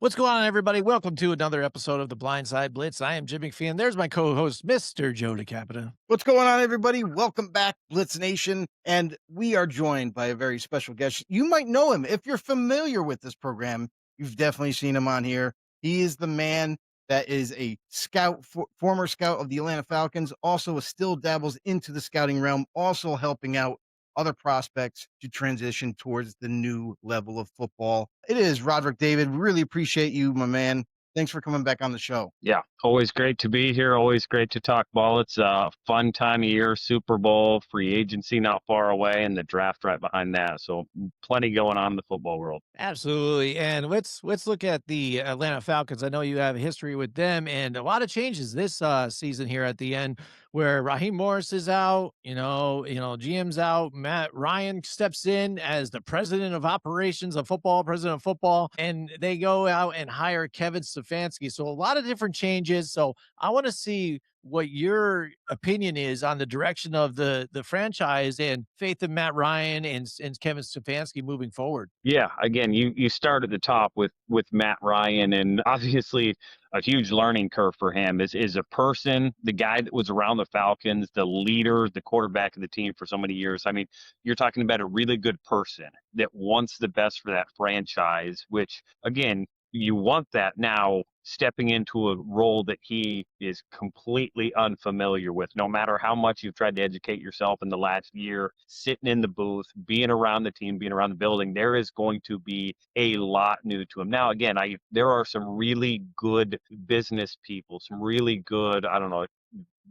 What's going on, everybody? Welcome to another episode of the Blindside Blitz. I am Jim McFee, and there's my co-host, Mr. Joe DeCapita. What's going on, everybody? Welcome back, Blitz Nation. And we are joined by a very special guest. You might know him. If you're familiar with this program, you've definitely seen him on here. He is the man that is a scout, former scout of the Atlanta Falcons, also still dabbles into the scouting realm, also helping out other prospects to transition towards the new level of football. It is Rodrik David. Really appreciate you, my man. Thanks for coming back on the show. Yeah, always great to be here. Always great to talk ball. It's a fun time of year, Super Bowl, free agency not far away, and the draft right behind that. So plenty going on in the football world. Absolutely. And let's look at the Atlanta Falcons. I know you have a history with them and a lot of changes this season here at the end where Raheem Morris is out, GM's out, Matt Ryan steps in as the president of operations of football, president of football, and they go out and hire Kevin Stefanski. So a lot of different changes. So I want to see what your opinion is on the direction of the franchise and faith in Matt Ryan and Kevin Stefanski moving forward. Yeah, again, you start at the top with Matt Ryan, and obviously a huge learning curve for him is a person, the guy that was around the Falcons, the leader, the quarterback of the team for so many years. I mean, you're talking about a really good person that wants the best for that franchise, which again, you want that now stepping into a role that he is completely unfamiliar with. No matter how much you've tried to educate yourself in the last year, sitting in the booth, being around the team, being around the building, there is going to be a lot new to him. Now, again, there are some really good business people, some really good, I don't know,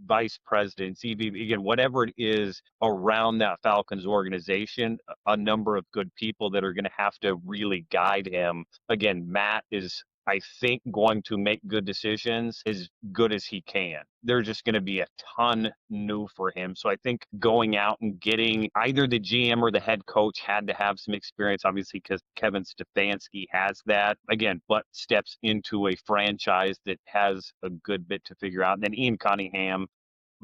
vice presidents, EVP, again, whatever it is around that Falcons organization, a number of good people that are going to have to really guide him. Again, Matt is, I think, going to make good decisions as good as he can. There's just going to be a ton new for him. So I think going out and getting either the GM or the head coach had to have some experience, obviously, because Kevin Stefanski has that. Again, but steps into a franchise that has a good bit to figure out. And then Ian Cunningham,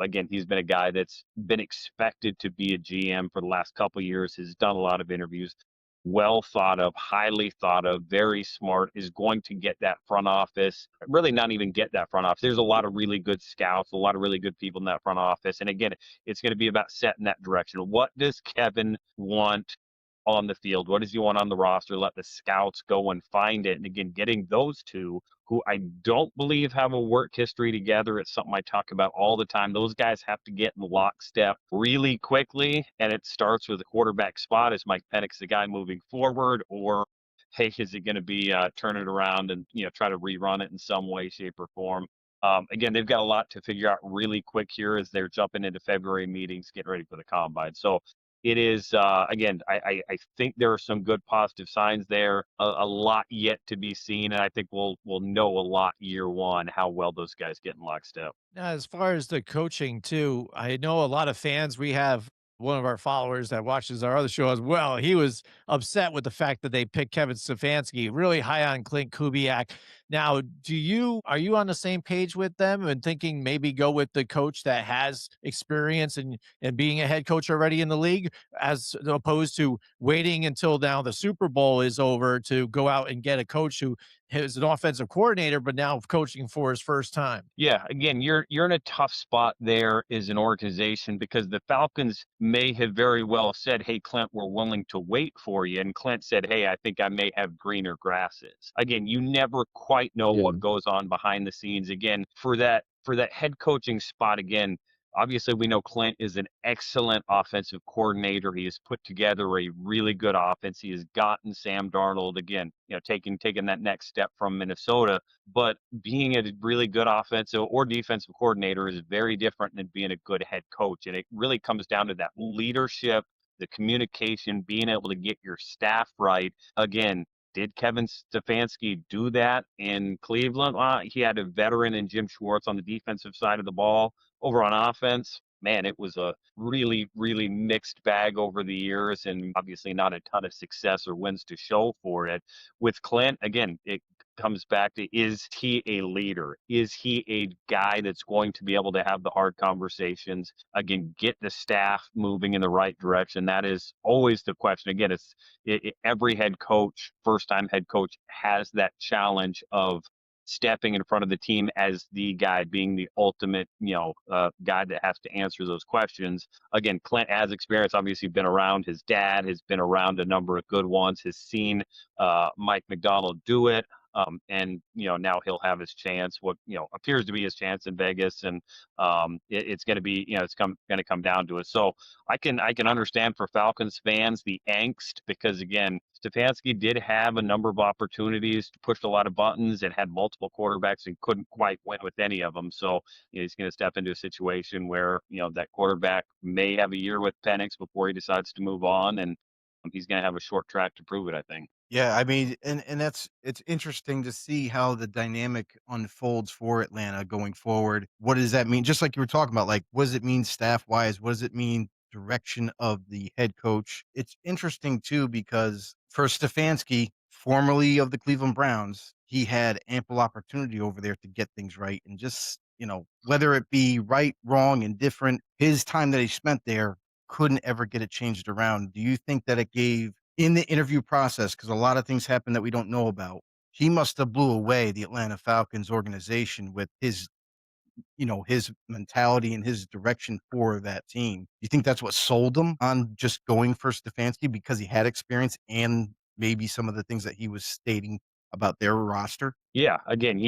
again, he's been a guy that's been expected to be a GM for the last couple of years, has done a lot of interviews, well thought of, highly thought of, very smart, is going to get that front office, really not even get that front office. There's a lot of really good scouts, a lot of really good people in that front office. And again, it's going to be about setting that direction. What does Kevin want on the field? What does he want on the roster? Let the scouts go and find it. And again, getting those two who I don't believe have a work history together. It's something I talk about all the time. Those guys have to get in lockstep really quickly. And it starts with the quarterback spot. Is Mike Penix the guy moving forward? Or, hey, is it going to be turn it around and try to rerun it in some way, shape, or form? Again, they've got a lot to figure out really quick here as they're jumping into February meetings, getting ready for the combine. So it is, again, I think there are some good positive signs there, a lot yet to be seen, and I think we'll know a lot year one how well those guys get in lockstep. Now, as far as the coaching too, I know a lot of fans. We have one of our followers that watches our other show as well. He was upset with the fact that they picked Kevin Stefanski, really high on Clint Kubiak. Now, are you on the same page with them and thinking maybe go with the coach that has experience and being a head coach already in the league, as opposed to waiting until now the Super Bowl is over to go out and get a coach who is an offensive coordinator, but now coaching for his first time? Yeah, again, you're in a tough spot there as an organization because the Falcons may have very well said, "Hey, Clint, we're willing to wait for you," and Clint said, "Hey, I think I may have greener grasses." Again, you never quite know what goes on behind the scenes. Again, for that head coaching spot, again, obviously we know Clint is an excellent offensive coordinator. He has put together a really good offense. He has gotten Sam Darnold again, taking that next step from Minnesota. But being a really good offensive or defensive coordinator is very different than being a good head coach. And it really comes down to that leadership, the communication, being able to get your staff right. Again, did Kevin Stefanski do that in Cleveland? He had a veteran in Jim Schwartz on the defensive side of the ball. Over on offense, man, it was a really, really mixed bag over the years, and obviously not a ton of success or wins to show for it. With Clint, again, comes back to, is he a leader? Is he a guy that's going to be able to have the hard conversations? Again, get the staff moving in the right direction. That is always the question. Again, every head coach, first time head coach, has that challenge of stepping in front of the team as the guy, being the ultimate, guy that has to answer those questions. Again, Clint has experience, obviously been around. His dad has been around a number of good ones, has seen Mike McDonald do it. And now he'll have his chance, what appears to be his chance in Vegas, and it's going to be, it's going to come down to it. So I can understand for Falcons fans the angst, because again, Stefanski did have a number of opportunities, pushed a lot of buttons, and had multiple quarterbacks and couldn't quite win with any of them. So he's going to step into a situation where that quarterback may have a year with Penix before he decides to move on, and he's going to have a short track to prove it, I think. Yeah, I mean, and it's interesting to see how the dynamic unfolds for Atlanta going forward. What does that mean? Just like you were talking about, like, what does it mean staff wise? What does it mean direction of the head coach? It's interesting too, because for Stefanski, formerly of the Cleveland Browns, he had ample opportunity over there to get things right. And just, whether it be right, wrong, indifferent, his time that he spent there couldn't ever get it changed around. Do you think that it gave in the interview process, because a lot of things happen that we don't know about, he must have blew away the Atlanta Falcons organization with his mentality and his direction for that team. You think that's what sold him on just going for Stefanski, because he had experience and maybe some of the things that he was stating about their roster? Yeah, again,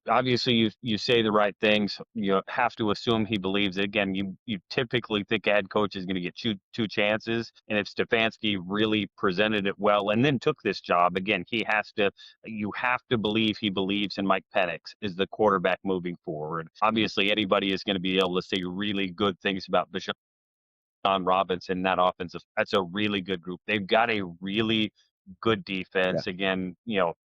obviously you say the right things. You have to assume he believes it. Again, you typically think a head coach is going to get two chances, and if Stefanski really presented it well and then took this job, again, you have to believe he believes in Mike Penix as the quarterback moving forward. Obviously, anybody is going to be able to say really good things about Bishop Robinson, that offensive. That's a really good group. They've got a really good Yeah. defense. Again,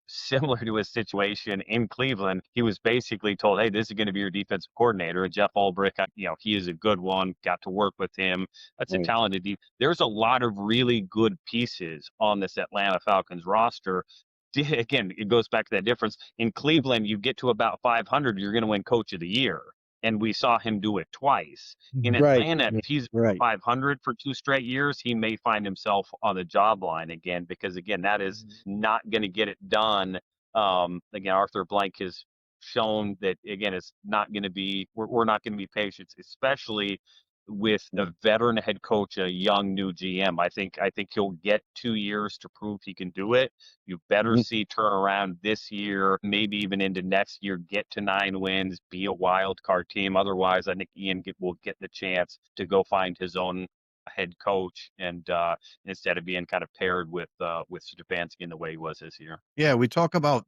similar to his situation in Cleveland, he was basically told, "Hey, this is going to be your defensive coordinator." And Jeff Ulbrich, he is a good one. Got to work with him. That's a Right. talented There's a lot of really good pieces on this Atlanta Falcons roster. Again, it goes back to that difference. In Cleveland, you get to about 500, you're going to win Coach of the Year. And we saw him do it twice. In Right. Atlanta, Yeah, if he's right. 500 for 2 straight years, he may find himself on the job line again, because again, that is not going to get it done. Again, Arthur Blank has shown that, again, it's not going to be, we're not going to be patient, especially with a veteran head coach, a young new GM. I think he'll get 2 years to prove he can do it. You better Mhm. see turnaround this year, maybe even into next year, get to 9 wins, be a wild card team. Otherwise, I think Ian will get the chance to go find his own head coach, and instead of being kind of paired with Stefanski in the way he was this year. Yeah, we talk about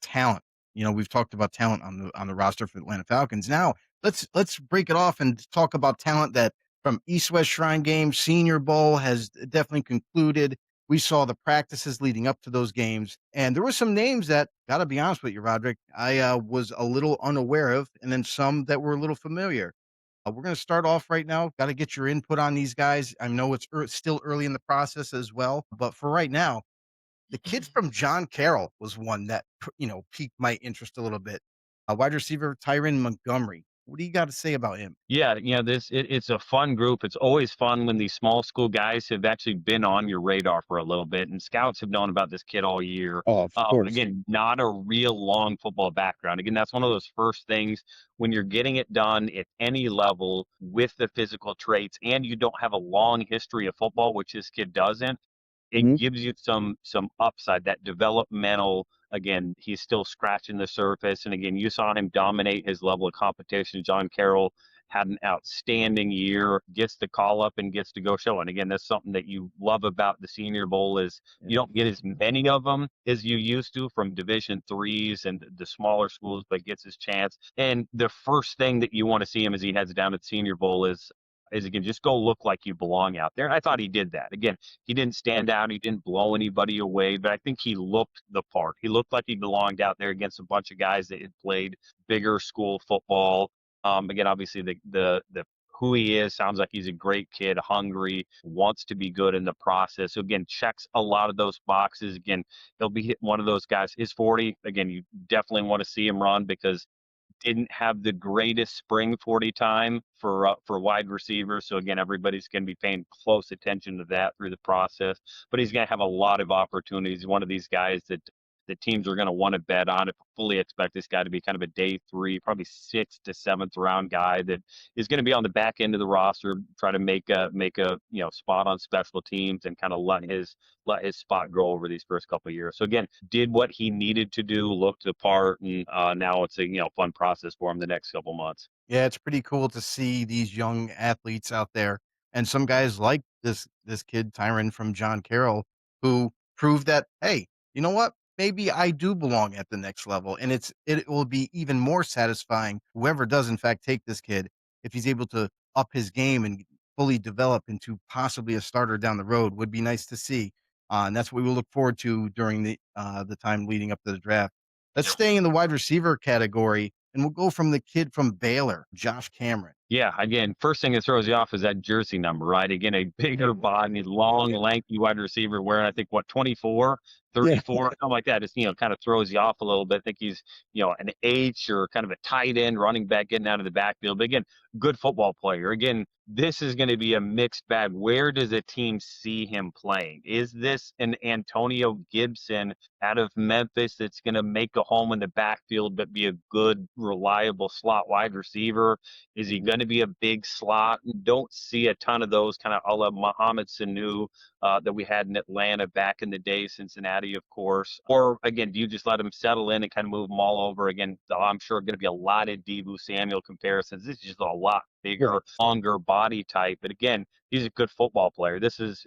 talent. We've talked about talent on the roster for the Atlanta Falcons. Now, let's break it off and talk about talent that from East West Shrine Game, Senior Bowl has definitely concluded. We saw the practices leading up to those games, and there were some names that, gotta be honest with you, Roderick, I was a little unaware of, and then some that were a little familiar. We're gonna start off right now. Gotta get your input on these guys. I know it's still early in the process as well, but for right now, the kid from John Carroll was one that, piqued my interest a little bit. Wide receiver Tyron Montgomery. What do you got to say about him? Yeah, it's a fun group. It's always fun when these small school guys have actually been on your radar for a little bit, and scouts have known about this kid all year. Oh, of course. Again, not a real long football background. Again, that's one of those first things when you're getting it done at any level with the physical traits, and you don't have a long history of football, which this kid doesn't. It Mhm. gives you some upside, that developmental. Again, he's still scratching the surface, and again, you saw him dominate his level of competition. John Carroll had an outstanding year, gets the call up and gets to go show. And again, that's something that you love about the Senior Bowl, is you don't get as many of them as you used to from Division threes and the smaller schools, but gets his chance. And the first thing that you want to see him as he heads down to the Senior Bowl is again, just go look like you belong out there. And I thought he did that. Again, he didn't stand out, he didn't blow anybody away, but I think he looked the part. He looked like he belonged out there against a bunch of guys that had played bigger school football. Again, obviously the who he is. Sounds like he's a great kid, hungry, wants to be good in the process. So again, checks a lot of those boxes. Again, he'll be one of those guys. Is 40. Again, you definitely want to see him run because didn't have the greatest spring 40 time for wide receivers. So again, everybody's going to be paying close attention to that through the process. But he's going to have a lot of opportunities. One of these guys that the teams are going to want to bet on. I fully expect this guy to be kind of a day 3, probably 6th to 7th round guy that is going to be on the back end of the roster, try to make a spot on special teams and kind of let his spot grow over these first couple of years. So again, did what he needed to do, looked the part, and now it's a fun process for him the next couple months. Yeah, it's pretty cool to see these young athletes out there, and some guys like this kid Tyron from John Carroll, who proved that, hey, you know what? Maybe I do belong at the next level, and it will be even more satisfying whoever does in fact take this kid if he's able to up his game and fully develop into possibly a starter down the road. Would be nice to see, and that's what we will look forward to during the time leading up to the draft. Let's stay in the wide receiver category, and we'll go from the kid from Baylor, Josh Cameron. Yeah, again, first thing that throws you off is that jersey number, right? Again, a bigger body, long, lanky wide receiver wearing, I think, what, 24, Yeah. 34, something like that. Just, kind of throws you off a little bit. I think he's, an H or kind of a tight end, running back, getting out of the backfield. But again, good football player. Again, this is going to be a mixed bag. Where does a team see him playing? Is this an Antonio Gibson out of Memphis that's going to make a home in the backfield but be a good, reliable slot wide receiver? Is he going to be a big slot? Don't see a ton of those kind of a la Mohamed Sanu that we had in Atlanta back in the day, Cincinnati, of course. Or again, do you just let him settle in and kind of move them all over? Again, I'm sure going to be a lot of Deebo Samuel comparisons. This is just a lot bigger, longer body type. But again, he's a good football player. This is,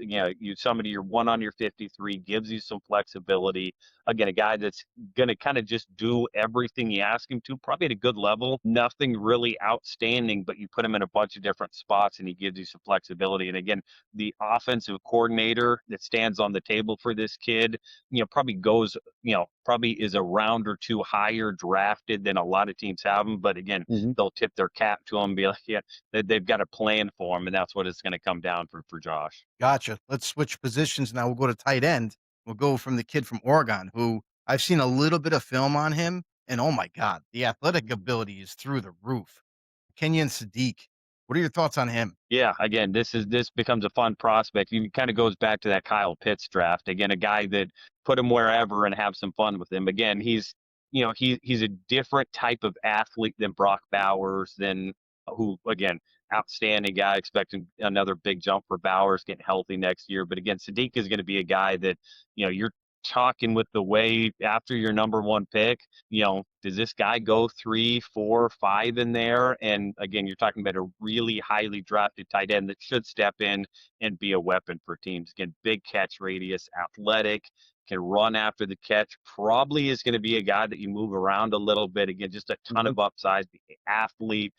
somebody you're 1 on your 53, gives you some flexibility. Again, a guy that's going to kind of just do everything you ask him to, probably at a good level. Nothing really outstanding, but you put him in a bunch of different spots and he gives you some flexibility. And again, the offensive coordinator that stands on the table for this kid, probably goes, probably is a round or 2 higher drafted than a lot of teams have him. But again, they'll tip their cap to him and be like, yeah, they've got a plan for him. And that's what it's going to come down for Josh. Gotcha. Let's switch positions now. We'll go to tight end. We'll go from the kid from Oregon, who I've seen a little bit of film on him, and oh my god, the athletic ability is through the roof. Kenyon Sadiq. What are your thoughts on him? Yeah, again, this becomes a fun prospect. He kind of goes back to that Kyle Pitts draft. Again, a guy that put him wherever and have some fun with him. Again, he's a different type of athlete than Brock Bowers, than who again, outstanding guy, expecting another big jump for Bowers, getting healthy next year. But again, Sadiq is going to be a guy that, you're talking with the way after your number 1 pick, does this guy go 3, 4, 5 in there? And again, you're talking about a really highly drafted tight end that should step in and be a weapon for teams. Again, big catch radius, athletic, can run after the catch, probably is going to be a guy that you move around a little bit. Again, just a ton of upside, the athlete.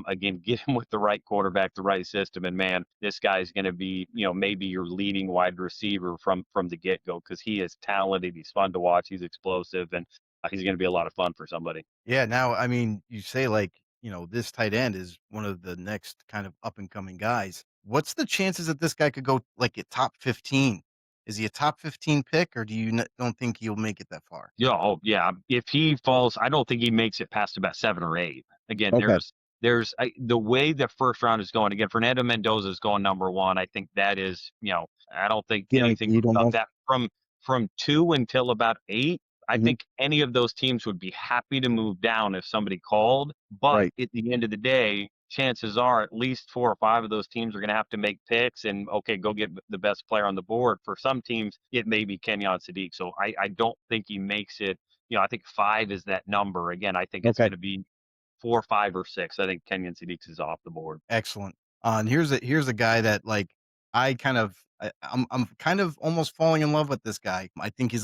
Again, get him with the right quarterback, the right system, and man, this guy's going to be, maybe your leading wide receiver from the get go because he is talented. He's fun to watch. He's explosive, and he's going to be a lot of fun for somebody. Yeah, now I mean, you say like, this tight end is one of the next kind of up and coming guys. What's the chances that this guy could go like a top 15? Is he a top 15 pick, or do you don't think he'll make it that far? Yeah, oh yeah. If he falls, I don't think he makes it past about 7 or 8. Again, Okay. the way the first round is going. Again, Fernando Mendoza is going number 1. I think that is, I don't think anything Guaranteed about almost. that from 2 until about 8. I Mhm. think any of those teams would be happy to move down if somebody called. But Right. at the end of the day, chances are at least 4 or 5 of those teams are going to have to make picks and okay, go get the best player on the board. For some teams, it may be Kenyon Sadiq. So I don't think he makes it. I think 5 is that number. Again, I think it's Okay. going to be 4, 5, or 6. I think Kenyon Sadiq is off the board. Excellent. And here's a guy that like I'm kind of almost falling in love with this guy. I think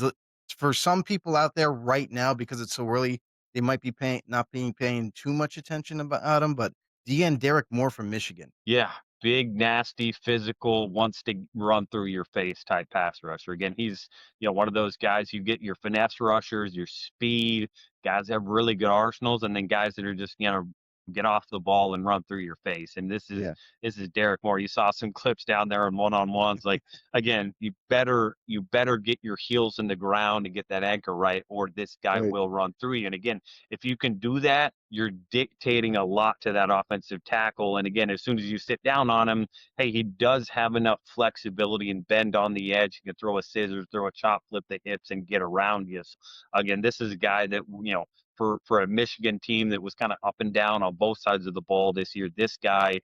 for some people out there right now because it's so early, they might be paying too much attention about him. But DN Derek Moore from Michigan. Yeah, big, nasty, physical, wants to run through your face type pass rusher. Again, he's one of those guys. You get your finesse rushers, your speed guys that have really good arsenals, and then guys that are just get off the ball and run through your face. And this is Derek Moore. You saw some clips down there in one-on-ones. Like, again, you better get your heels in the ground and get that anchor right, or this guy will run through you. And again, if you can do that, you're dictating a lot to that offensive tackle. And again, as soon as you sit down on him, hey, he does have enough flexibility and bend on the edge. He can throw a scissors, throw a chop, flip the hips, and get around you. So, again, this is a guy that, for a Michigan team that was kind of up and down on both sides of the ball this year, this guy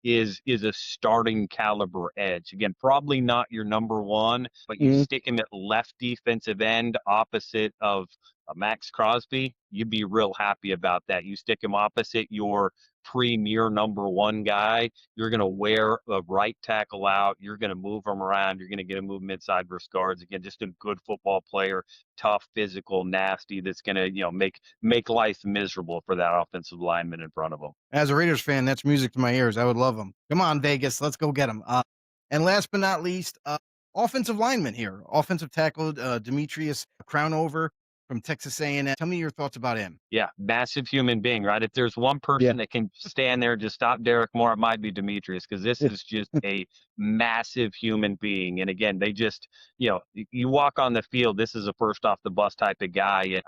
is a starting caliber edge. Again, probably not your number one, but you stick him at left defensive end opposite of Max Crosby, you'd be real happy about that. You stick him opposite your premier number one guy, you're going to wear a right tackle out. You're going to move him around. You're going to get him moving inside versus guards. Again, just a good football player, tough, physical, nasty. That's going to make life miserable for that offensive lineman in front of him. As a Raiders fan, that's music to my ears. I would love him. Come on, Vegas, let's go get him. And last but not least, offensive lineman here, offensive tackle Demetrius Crownover from Texas A&M. Tell me your thoughts about him. Yeah, massive human being, right? If there's one person that can stand there and just stop Derek Moore, it might be Demetrius, because this is just a massive human being. And again, they just, you walk on the field, this is a first off the bus type of guy.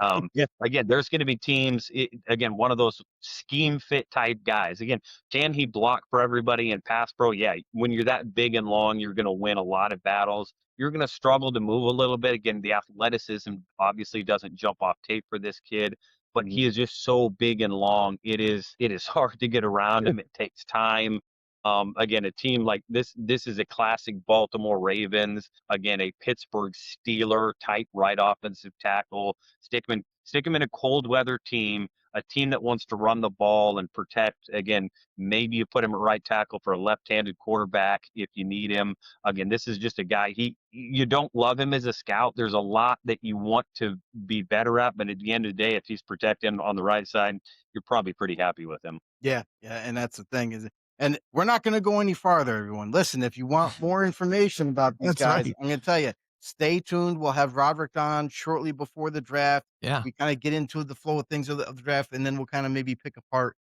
Again, there's going to be teams, again, one of those scheme fit type guys. Again, can he block for everybody in pass pro? Yeah, when you're that big and long, you're going to win a lot of battles. You're going to struggle to move a little bit. Again, the athleticism obviously doesn't jump off tape for this kid, but he is just so big and long. It is hard to get around him. It takes time. Again, a team like this is a classic Baltimore Ravens. Again, a Pittsburgh Steeler type right offensive tackle. Stick him in a cold weather team, a team that wants to run the ball and protect. Again, maybe you put him at right tackle for a left-handed quarterback if you need him. Again, this is just a guy, you don't love him as a scout. There's a lot that you want to be better at, but at the end of the day, if he's protecting on the right side, you're probably pretty happy with him. Yeah, and that's the thing and we're not going to go any farther, everyone. Listen, if you want more information about these guys, I'm going to tell you, stay tuned. We'll have Rodrik on shortly before the draft. Yeah. We kind of get into the flow of things of the draft, and then we'll kind of maybe pick apart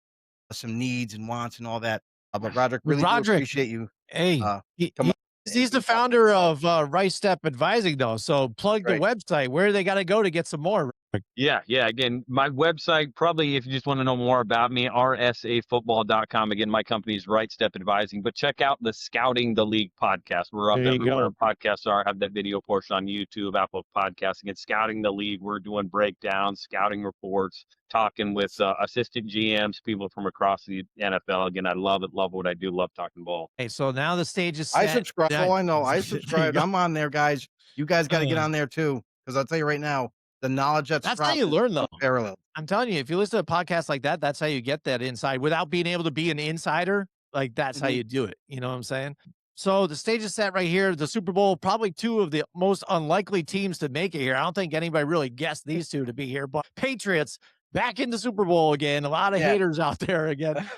some needs and wants and all that. But Rodrik, really do appreciate you. Hey, he's the founder of Right Step Advising, though. So plug the website. Where they got to go to get some more? Yeah. Again, my website, probably if you just want to know more about me, rsafootball.com. Again, my company is Right Step Advising, but check out the Scouting the League podcast. We're up everywhere our podcasts are. I have that video portion on YouTube, Apple Podcasts. Again, Scouting the League. We're doing breakdowns, scouting reports, talking with assistant GMs, people from across the NFL. Again, I love it. Love what I do. Love talking ball. Hey, so now the stage is set. I subscribe. Oh, I know. I subscribe. I'm on there, guys. You guys got to get on there too, because I'll tell you right now, the knowledge that's how you learn, though. Parallel. I'm telling you, if you listen to a podcast like that, that's how you get that inside without being able to be an insider. Like, that's how you do it. You know what I'm saying? So the stage is set right here. The Super Bowl, probably two of the most unlikely teams to make it here. I don't think anybody really guessed these two to be here, but Patriots back in the Super Bowl again. A lot of haters out there again.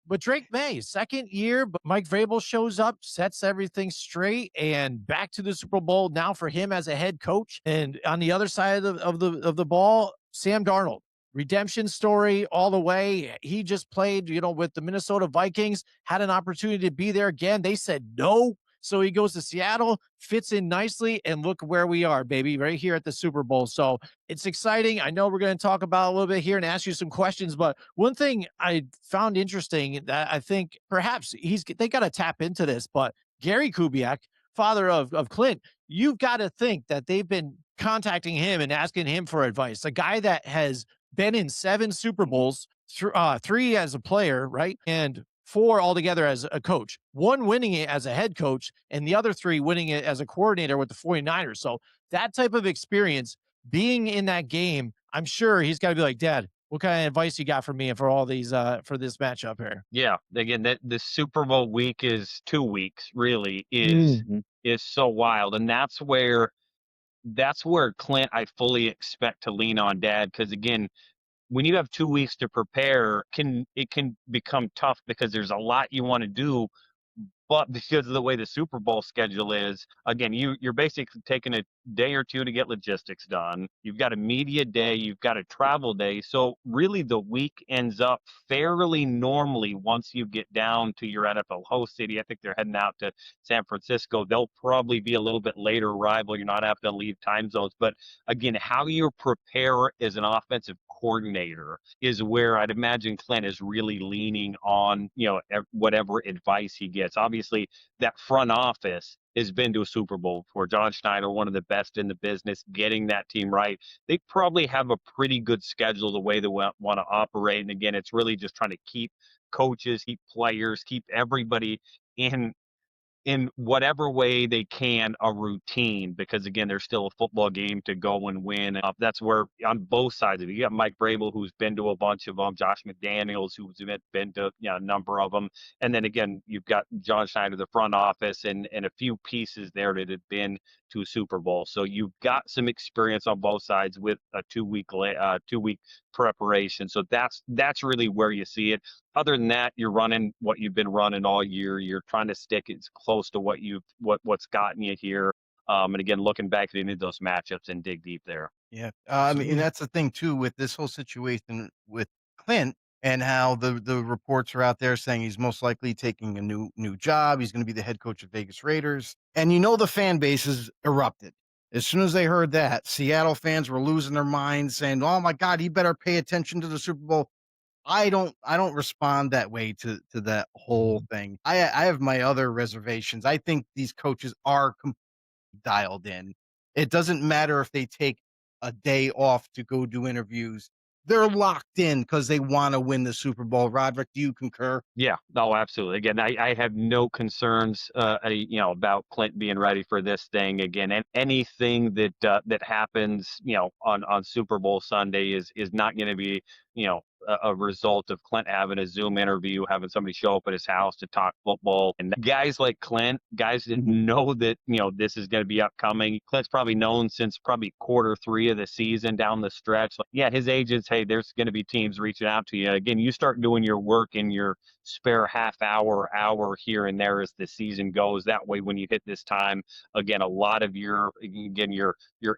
But Drake Maye, second year, but Mike Vrabel shows up, sets everything straight, and back to the Super Bowl now for him as a head coach. And on the other side of the ball, Sam Darnold, redemption story all the way. He just played, with the Minnesota Vikings, had an opportunity to be there again. They said no. So he goes to Seattle, fits in nicely, and look where we are, baby, right here at the Super Bowl. So it's exciting. I know we're going to talk about a little bit here and ask you some questions, but one thing I found interesting that I think perhaps they got to tap into this, but Gary Kubiak, father of Clint, you've got to think that they've been contacting him and asking him for advice. A guy that has been in 7 Super Bowls, 3 as a player, right? And 4 altogether as a coach, 1 winning it as a head coach, and the other 3 winning it as a coordinator with the 49ers. So that type of experience, being in that game, I'm sure he's got to be like, Dad, what kind of advice you got for me and for all these, for this matchup here? Yeah. Again, the Super Bowl week is 2 weeks, really, is so wild. And that's where Clint, I fully expect to lean on Dad. Because again, when you have 2 weeks to prepare, it can become tough because there's a lot you want to do, But because of the way the Super Bowl schedule is, again, you're basically taking a day or two to get logistics done. You've got a media day, you've got a travel day. So really the week ends up fairly normally once you get down to your NFL host city. I think they're heading out to San Francisco. They'll probably be a little bit later arrival. You're not having to leave time zones. But again, how you prepare as an offensive coordinator is where I'd imagine Clint is really leaning on, whatever advice he gets. Obviously, that front office has been to a Super Bowl before. John Schneider, one of the best in the business, getting that team right. They probably have a pretty good schedule the way they want to operate. And again, it's really just trying to keep coaches, keep players, keep everybody in whatever way they can a routine, because again there's still a football game to go and win. That's where on both sides of it, you got Mike Vrabel, who's been to a bunch of them, Josh McDaniels, who's been to a number of them, and then again you've got John Schneider, the front office, and a few pieces there that have been to a Super Bowl. So you've got some experience on both sides with a 2 week preparation. So that's really where you see it. Other than that, you're running what you've been running all year. You're trying to stick as close to what's gotten you here. And again, looking back at any of those matchups and dig deep there. Yeah. I mean, and Absolutely. that's the thing too with this whole situation with Clint and how the reports are out there saying he's most likely taking a new job. He's going to be the head coach of Vegas Raiders. And the fan base has erupted. As soon as they heard that, Seattle fans were losing their minds saying, "Oh my God, he better pay attention to the Super Bowl." I don't respond that way to that whole thing. I have my other reservations. I think these coaches are dialed in. It doesn't matter if they take a day off to go do interviews. They're locked in because they want to win the Super Bowl. Roderick, do you concur? Yeah, no, absolutely. Again, I have no concerns, about Clint being ready for this thing. Again, and anything that happens, on Super Bowl Sunday is not going to be, a result of Clint having a Zoom interview, having somebody show up at his house to talk football. And guys like Clint, guys that know that this is going to be upcoming. Clint's probably known since probably quarter 3 of the season down the stretch. Like, yeah, his agents, hey, there's going to be teams reaching out to you. Again, you start doing your work in your spare half hour here and there as the season goes. That way, when you hit this time, again, a lot of your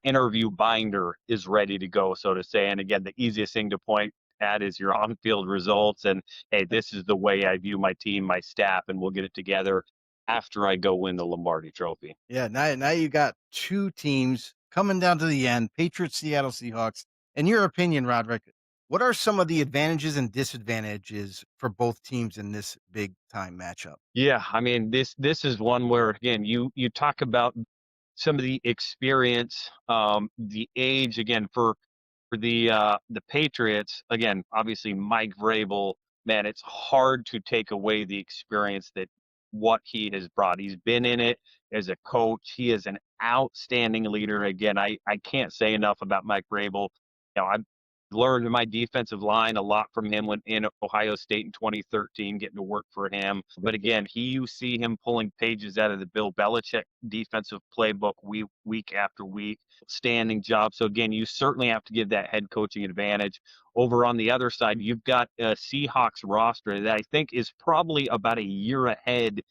interview binder is ready to go, so to say. And again, the easiest thing to point at is your on-field results. And hey, this is the way I view my team, my staff, and we'll get it together after I go win the Lombardi Trophy. Yeah, now you got two teams coming down to the end, Patriots, Seattle Seahawks. In your opinion, Roderick, what are some of the advantages and disadvantages for both teams in this big time matchup? Yeah, I mean this is one where again you talk about some of the experience, the age again for the Patriots, again, obviously Mike Vrabel, man, it's hard to take away the experience that what he has brought. He's been in it as a coach. He is an outstanding leader. Again, I can't say enough about Mike Vrabel. I've learned my defensive line a lot from him when in Ohio State in 2013, getting to work for him. But again, you see him pulling pages out of the Bill Belichick defensive playbook week after week. Standing job. So again, you certainly have to give that head coaching advantage. Over on the other side, you've got a Seahawks roster that I think is probably about a year ahead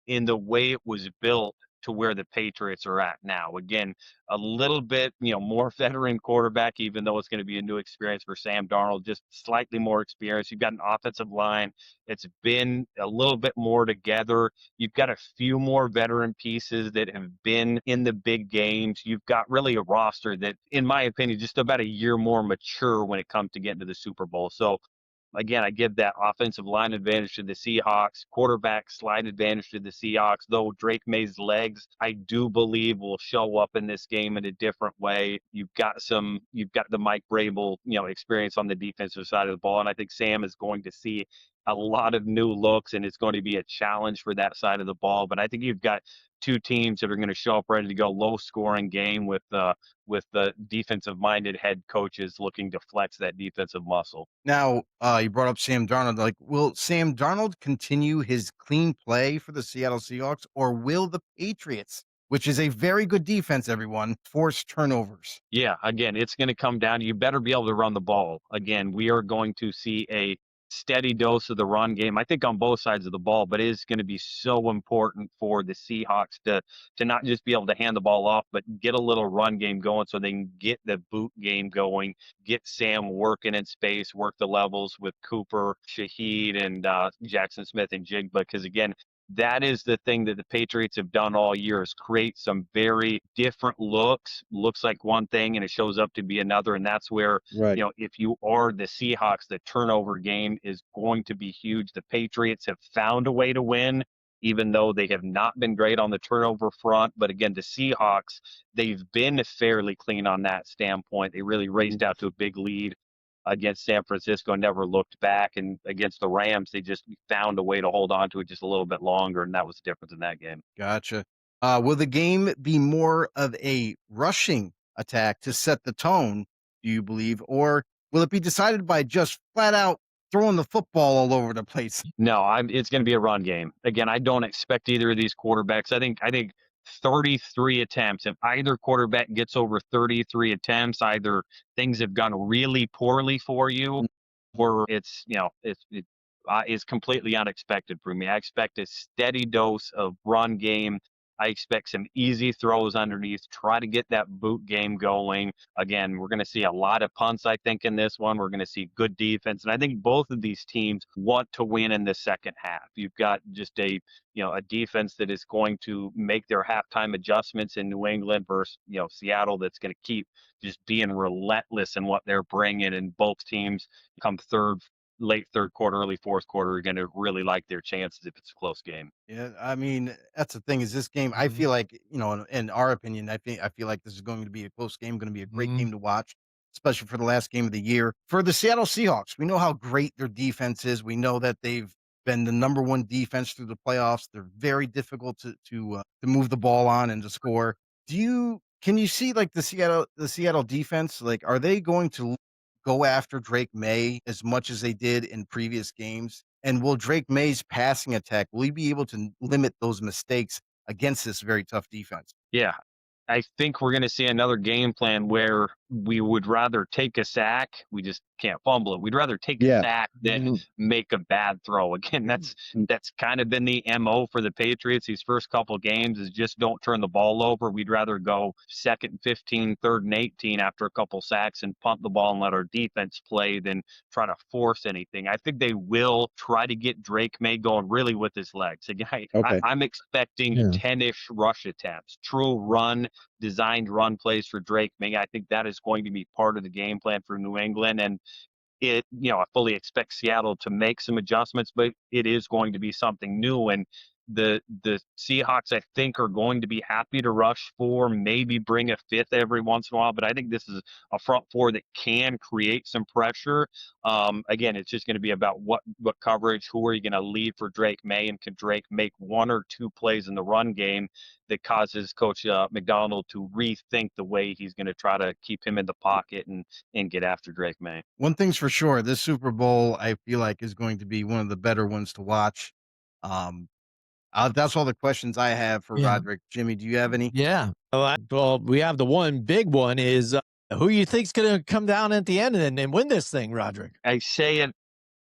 in the way it was built to where the Patriots are at now. Again, a little bit, more veteran quarterback, even though it's going to be a new experience for Sam Darnold, just slightly more experience. You've got an offensive line. It's been a little bit more together. You've got a few more veteran pieces that have been in the big games. You've got really a roster that, in my opinion, just about a year more mature when it comes to getting to the Super Bowl. So again, I give that offensive line advantage to the Seahawks, quarterback slight advantage to the Seahawks, though Drake Maye's legs, I do believe, will show up in this game in a different way. You've got the Mike Vrabel, experience on the defensive side of the ball, and I think Sam is going to see a lot of new looks, and it's going to be a challenge for that side of the ball. But I think you've got two teams that are going to show up ready to go, low scoring game with the defensive minded head coaches looking to flex that defensive muscle. Now, you brought up Sam Darnold. Like, will Sam Darnold continue his clean play for the Seattle Seahawks, or will the Patriots, which is a very good defense, everyone, force turnovers? Yeah, again, it's going to come down. You better be able to run the ball. Again, we are going to see a steady dose of the run game, I think on both sides of the ball, but it is going to be so important for the Seahawks to not just be able to hand the ball off, but get a little run game going so they can get the boot game going, get Sam working in space, work the levels with Cooper, Shaheed, and Jackson Smith and Jigba. Because again, that is the thing that the Patriots have done all year is create some very different looks like one thing and it shows up to be another. And that's where, Right. if you are the Seahawks, the turnover game is going to be huge. The Patriots have found a way to win, even though they have not been great on the turnover front. But again, the Seahawks, they've been fairly clean on that standpoint. They really raced out to a big lead against San Francisco and never looked back. And against the Rams, they just found a way to hold on to it just a little bit longer. And that was the difference in that game. Gotcha. Will the game be more of a rushing attack to set the tone, do you believe, or will it be decided by just flat out throwing the football all over the place? No, it's going to be a run game. Again, I don't expect either of these quarterbacks. I think 33 attempts. If either quarterback gets over 33 attempts, either things have gone really poorly for you, or it's completely unexpected for me. I expect a steady dose of run game. I expect some easy throws underneath. Try to get that boot game going. Again, we're going to see a lot of punts, I think, in this one. We're going to see good defense. And I think both of these teams want to win in the second half. You've got just a defense that is going to make their halftime adjustments in New England versus, Seattle that's going to keep just being relentless in what they're bringing. And both teams come late third quarter, early fourth quarter are going to really like their chances if it's a close game. Yeah, I mean, that's the thing is this game, I Mhm. feel like, in our opinion, I feel like this is going to be a close game, going to be a great Mhm. game to watch, especially for the last game of the year. For the Seattle Seahawks, we know how great their defense is. We know that they've been the number one defense through the playoffs. They're very difficult to move the ball on and to score. Can you see like the Seattle defense? Like, are they going to go after Drake Maye as much as they did in previous games? And will Drake Maye's passing attack, will he be able to limit those mistakes against this very tough defense? Yeah, I think we're going to see another game plan where we would rather take a sack. We just can't fumble it. We'd rather take a Yeah. sack than Mhm. make a bad throw. Again, that's kind of been the MO for the Patriots these first couple games is just don't turn the ball over. We'd rather go 2nd and 15, 3rd and 18 after a couple sacks and punt the ball and let our defense play than try to force anything. I think they will try to get Drake Maye going really with his legs. Again, Okay. I'm expecting Yeah. 10-ish rush attempts, true designed run plays for Drake Maye. I think that is going to be part of the game plan for New England. And I fully expect Seattle to make some adjustments, but it is going to be something new. And the Seahawks, I think, are going to be happy to rush for, maybe bring a fifth every once in a while. But I think this is a front four that can create some pressure. Again, it's just going to be about what coverage, who are you going to leave for Drake Maye, and can Drake make one or two plays in the run game that causes Coach McDonald to rethink the way he's going to try to keep him in the pocket and get after Drake Maye. One thing's for sure, this Super Bowl, I feel like, is going to be one of the better ones to watch. Um, that's all the questions I have for Yeah. Rodrik. Jimmy, do you have any? Yeah. Well, we have the one big one is who you think's going to come down at the end and win this thing, Rodrik? I say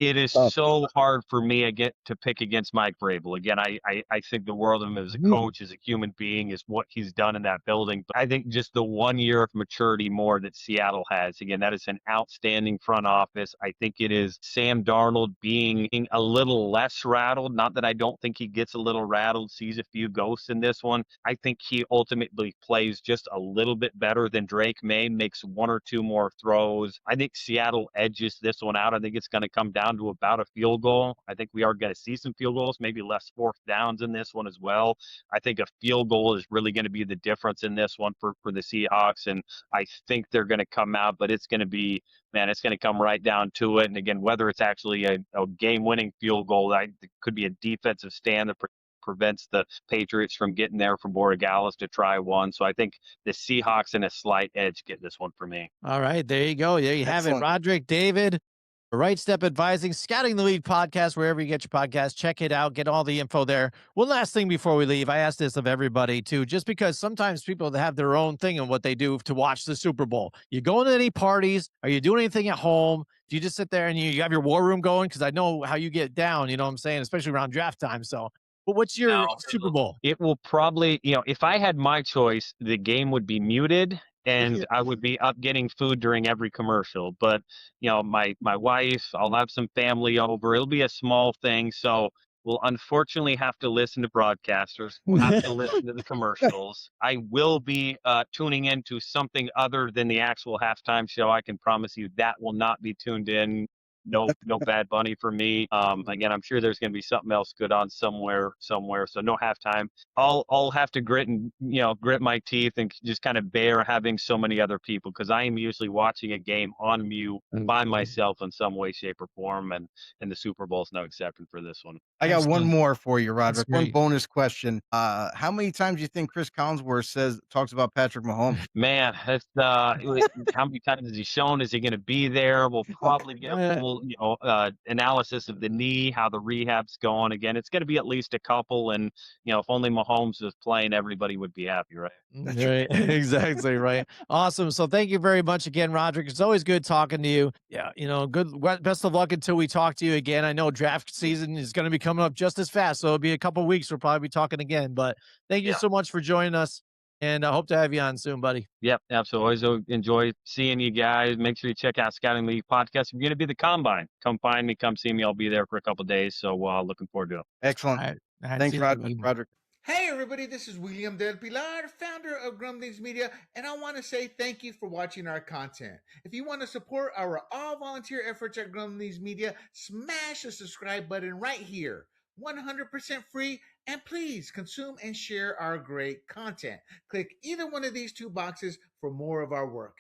it is Tough. so hard for me to pick against Mike Vrabel. Again, I think the world of him as a Mhm. coach, as a human being, is what he's done in that building. But I think just the 1 year of maturity more that Seattle has. Again, that is an outstanding front office. I think it is Sam Darnold being a little less rattled. Not that I don't think he gets a little rattled, sees a few ghosts in this one. I think he ultimately plays just a little bit better than Drake Maye, makes one or two more throws. I think Seattle edges this one out. I think it's going to come down to about a field goal. I think we are going to see some field goals, maybe less fourth downs in this one as well. I think a field goal is really going to be the difference in this one for the Seahawks. And I think they're going to come out, but it's going to be, man, it's going to come right down to it. And again, whether it's actually a game-winning field goal, it could be a defensive stand that prevents the Patriots from getting there for Borregales to try one. So I think the Seahawks in a slight edge get this one for me. All right, there you go. There you have it, Excellent. Rodrik David. Right Step Advising, Scouting the League podcast, wherever you get your podcast. Check it out. Get all the info there. One last thing before we leave. I ask this of everybody too, just because sometimes people have their own thing and what they do to watch the Super Bowl. You going to any parties? Are you doing anything at home? Do you just sit there and you have your war room going? Because I know how you get down, you know what I'm saying, especially around draft time. So, but what's your No, Super Bowl? it will probably, if I had my choice, the game would be muted Yeah. and I would be up getting food during every commercial. But, my wife, I'll have some family over. It'll be a small thing. So we'll unfortunately have to listen to broadcasters. We'll have to listen to the commercials. I will be tuning into something other than the actual halftime show. I can promise you that will not be tuned in. No Bad Bunny for me. Again, I'm sure there's going to be something else good on somewhere. So no halftime. I'll have to grit my teeth and just kind of bear having so many other people because I am usually watching a game on mute by myself in some way, shape, or form, and the Super Bowl's no exception for this one. I got one Excellent. more for you, That's Roderick. One great. bonus question. How many times do you think Chris Collinsworth talks about Patrick Mahomes? Man, that's how many times is he shown? Is he going to be there? We'll probably get a full, analysis of the knee, how the rehab's going. Again, it's going to be at least a couple, and if only Mahomes was playing, everybody would be happy, right? That's Right. Exactly. Right. Awesome. So thank you very much again, Roderick. It's always good talking to you. Yeah. Best of luck until we talk to you again. I know draft season is going to be coming up just as fast. So it'll be a couple weeks. We'll probably be talking again. But thank you Yeah. so much for joining us. And I hope to have you on soon, buddy. Yep, absolutely. Always enjoy seeing you guys. Make sure you check out Scouting League Podcast. If you're going to be the combine, come find me, come see me. I'll be there for a couple of days. So looking forward to it. excellent. All right. All right. Thanks, See you later, buddy. Roderick. Hey everybody, this is William Del Pilar, founder of Grumblings Media, and I want to say thank you for watching our content. If you want to support our all-volunteer efforts at Grumblings Media, smash the subscribe button right here. 100% free, and please consume and share our great content. Click either one of these two boxes for more of our work.